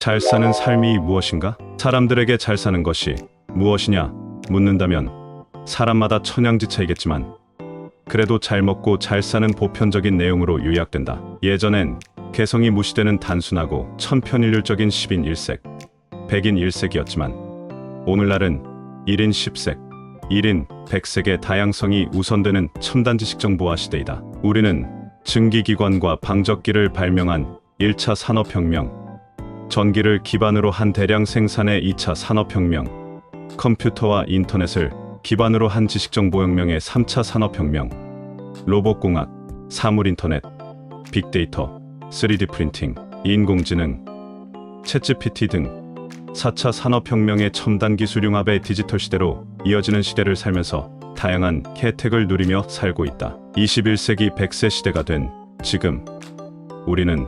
잘 사는 삶이 무엇인가? 사람들에게 잘 사는 것이 무엇이냐 묻는다면 사람마다 천양지차이겠지만 그래도 잘 먹고 잘 사는 보편적인 내용으로 요약된다. 예전엔 개성이 무시되는 단순하고 천편일률적인 10인 1색, 100인 1색이었지만 오늘날은 1인 10색, 1인 100색의 다양성이 우선되는 첨단 지식 정보화 시대이다. 우리는 증기기관과 방적기를 발명한 1차 산업혁명, 전기를 기반으로 한 대량 생산의 2차 산업혁명, 컴퓨터와 인터넷을 기반으로 한 지식정보혁명의 3차 산업혁명, 로봇공학, 사물인터넷, 빅데이터, 3D 프린팅, 인공지능, 챗GPT 등 4차 산업혁명의 첨단 기술 융합의 디지털 시대로 이어지는 시대를 살면서 다양한 혜택을 누리며 살고 있다. 21세기 100세 시대가 된 지금 우리는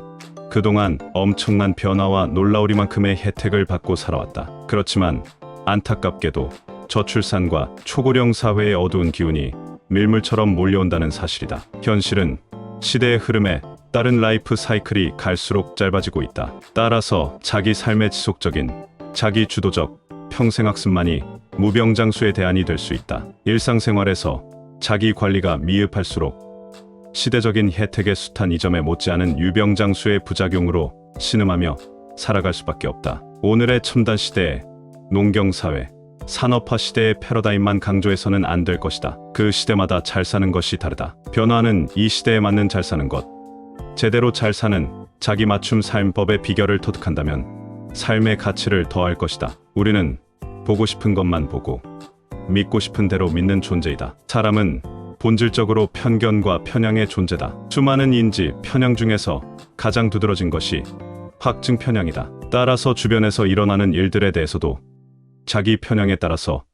그동안 엄청난 변화와 놀라우리만큼의 혜택을 받고 살아왔다. 그렇지만 안타깝게도 저출산과 초고령 사회의 어두운 기운이 밀물처럼 몰려온다는 사실이다. 현실은 시대의 흐름에 따른 라이프 사이클이 갈수록 짧아지고 있다. 따라서 자기 삶의 지속적인, 자기 주도적 평생학습만이 무병장수의 대안이 될 수 있다. 일상생활에서 자기 관리가 미흡할수록 시대적인 혜택의 숱한 이점에 못지않은 유병장수의 부작용으로 신음하며 살아갈 수밖에 없다. 오늘의 첨단 시대에 농경사회, 산업화 시대의 패러다임만 강조해서는 안 될 것이다. 그 시대마다 잘 사는 것이 다르다. 변화는 이 시대에 맞는 잘 사는 것, 제대로 잘 사는 자기 맞춤 삶법의 비결을 터득한다면 삶의 가치를 더할 것이다. 우리는 보고 싶은 것만 보고 믿고 싶은 대로 믿는 존재이다. 사람은 본질적으로 편견과 편향의 존재다. 수많은 인지, 편향 중에서 가장 두드러진 것이 확증 편향이다. 따라서 주변에서 일어나는 일들에 대해서도 자기 편향에 따라서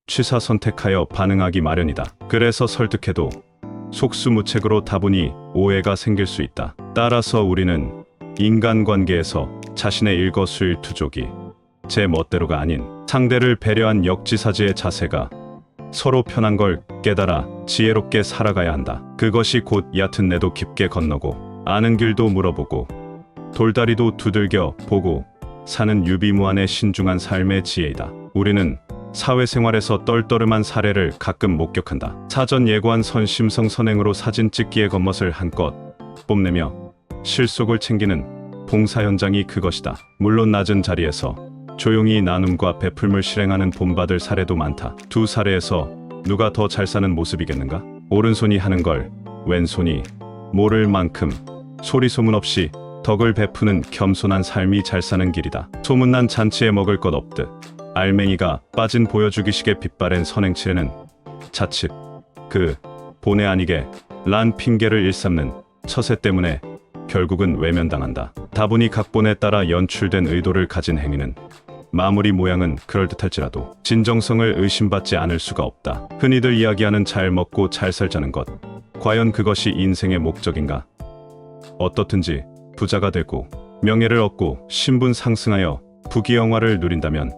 취사 선택하여 반응하기 마련이다. 그래서 설득해도 속수무책으로 다분히 오해가 생길 수 있다. 따라서 우리는 인간관계에서 자신의 일거수일투족이 제 멋대로가 아닌 상대를 배려한 역지사지의 자세가 서로 편한 걸 깨달아 지혜롭게 살아가야 한다. 그것이 곧 얕은 내도 깊게 건너고 아는 길도 물어보고 돌다리도 두들겨 보고 사는 유비무환의 신중한 삶의 지혜이다. 우리는 사회생활에서 떨떠름한 사례를 가끔 목격한다. 사전 예고한 선심성 선행으로 사진 찍기의 겉멋을 한껏 뽐내며 실속을 챙기는 봉사 현장이 그것이다. 물론 낮은 자리에서 조용히 나눔과 베풀물 실행하는 본받을 사례도 많다. 두 사례에서 누가 더 잘 사는 모습이겠는가? 오른손이 하는 걸 왼손이 모를 만큼 소리소문 없이 덕을 베푸는 겸손한 삶이 잘 사는 길이다. 소문난 잔치에 먹을 것 없듯 알맹이가 빠진 보여주기식의 빛바랜 선행치레는 자칫 그 본의 아니게 란 핑계를 일삼는 처세 때문에 결국은 외면당한다. 다분히 각본에 따라 연출된 의도를 가진 행위는 마무리 모양은 그럴듯할지라도 진정성을 의심받지 않을 수가 없다. 흔히들 이야기하는 잘 먹고 잘 살자는 것, 과연 그것이 인생의 목적인가? 어떻든지 부자가 되고 명예를 얻고 신분 상승하여 부귀영화를 누린다면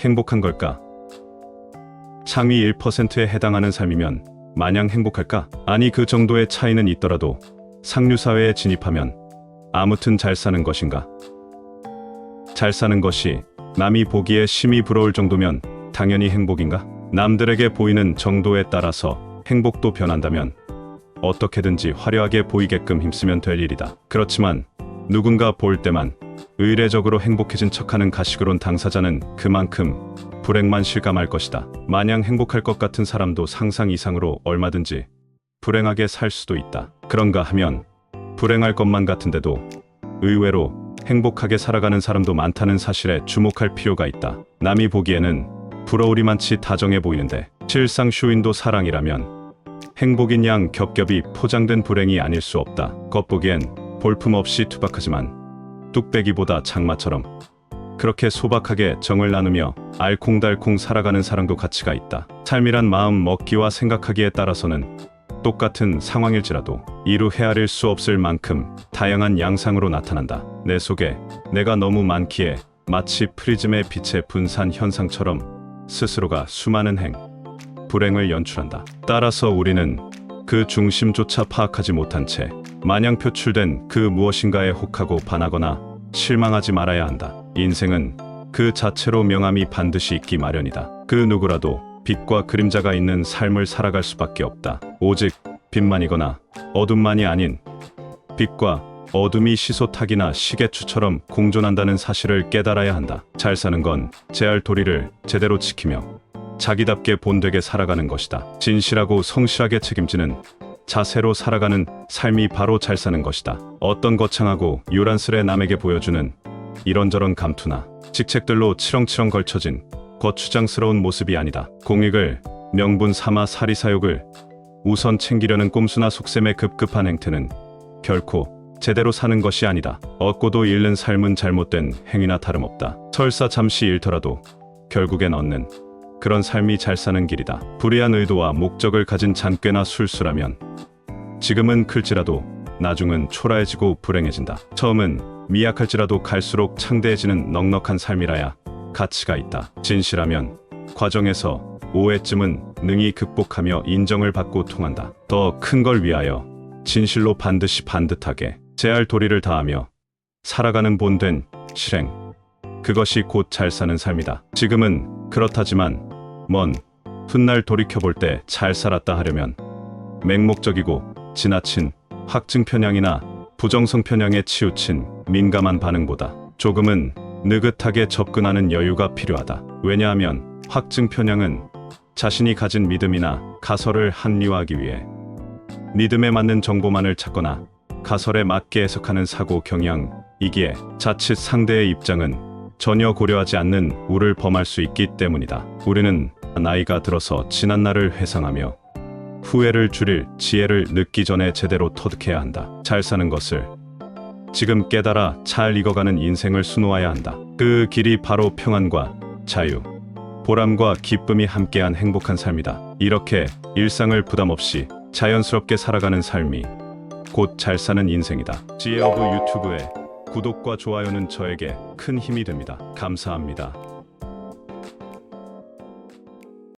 행복한 걸까? 상위 1%에 해당하는 삶이면 마냥 행복할까? 아니, 그 정도의 차이는 있더라도 상류사회에 진입하면 아무튼 잘 사는 것인가? 잘 사는 것이 남이 보기에 심히 부러울 정도면 당연히 행복인가? 남들에게 보이는 정도에 따라서 행복도 변한다면 어떻게든지 화려하게 보이게끔 힘쓰면 될 일이다. 그렇지만 누군가 볼 때만 의례적으로 행복해진 척하는 가식으론 당사자는 그만큼 불행만 실감할 것이다. 마냥 행복할 것 같은 사람도 상상 이상으로 얼마든지 불행하게 살 수도 있다. 그런가 하면 불행할 것만 같은데도 의외로 행복하게 살아가는 사람도 많다는 사실에 주목할 필요가 있다. 남이 보기에는 부러우리만치 다정해 보이는데 실상 쇼인도 사랑이라면 행복인 양 겹겹이 포장된 불행이 아닐 수 없다. 겉보기엔 볼품없이 투박하지만 뚝배기보다 장마처럼 그렇게 소박하게 정을 나누며 알콩달콩 살아가는 사랑도 가치가 있다. 삶이란 마음 먹기와 생각하기에 따라서는 똑같은 상황일지라도 이루 헤아릴 수 없을 만큼 다양한 양상으로 나타난다. 내 속에 내가 너무 많기에 마치 프리즘의 빛의 분산 현상처럼 스스로가 수많은 불행을 연출한다. 따라서 우리는 그 중심조차 파악하지 못한 채 마냥 표출된 그 무엇인가에 혹하고 반하거나 실망하지 말아야 한다. 인생은 그 자체로 명암이 반드시 있기 마련이다. 그 누구라도 빛과 그림자가 있는 삶을 살아갈 수밖에 없다. 오직 빛만이거나 어둠만이 아닌 빛과 어둠이 시소탁이나 시계추처럼 공존한다는 사실을 깨달아야 한다. 잘 사는 건 제할 도리를 제대로 지키며 자기답게 본되게 살아가는 것이다. 진실하고 성실하게 책임지는 자세로 살아가는 삶이 바로 잘 사는 것이다. 어떤 거창하고 요란스레 남에게 보여주는 이런저런 감투나 직책들로 치렁치렁 걸쳐진 거추장스러운 모습이 아니다. 공익을 명분 삼아 사리사욕을 우선 챙기려는 꼼수나 속셈의 급급한 행태는 결코 제대로 사는 것이 아니다. 얻고도 잃는 삶은 잘못된 행위나 다름없다. 설사 잠시 잃더라도 결국엔 얻는 그런 삶이 잘 사는 길이다. 불의한 의도와 목적을 가진 잔꾀나 술수라면 지금은 클지라도 나중은 초라해지고 불행해진다. 처음은 미약할지라도 갈수록 창대해지는 넉넉한 삶이라야 가치가 있다. 진실하면 과정에서 오해쯤은 능히 극복하며 인정을 받고 통한다. 더 큰 걸 위하여 진실로 반드시 반듯하게 제할 도리를 다하며 살아가는 본된 실행, 그것이 곧 잘 사는 삶이다. 지금은 그렇다지만 먼 훗날 돌이켜볼 때 잘 살았다 하려면 맹목적이고 지나친 확증 편향이나 부정성 편향에 치우친 민감한 반응보다 조금은 느긋하게 접근하는 여유가 필요하다. 왜냐하면 확증 편향은 자신이 가진 믿음이나 가설을 합리화하기 위해 믿음에 맞는 정보만을 찾거나 가설에 맞게 해석하는 사고 경향이기에 자칫 상대의 입장은 전혀 고려하지 않는 우를 범할 수 있기 때문이다. 우리는 나이가 들어서 지난 날을 회상하며 후회를 줄일 지혜를 늦기 전에 제대로 터득해야 한다. 잘 사는 것을 지금 깨달아 잘 익어가는 인생을 수놓아야 한다. 그 길이 바로 평안과 자유, 보람과 기쁨이 함께한 행복한 삶이다. 이렇게 일상을 부담 없이 자연스럽게 살아가는 삶이 곧 잘 사는 인생이다. 지혜오브 유튜브의 구독과 좋아요는 저에게 큰 힘이 됩니다. 감사합니다.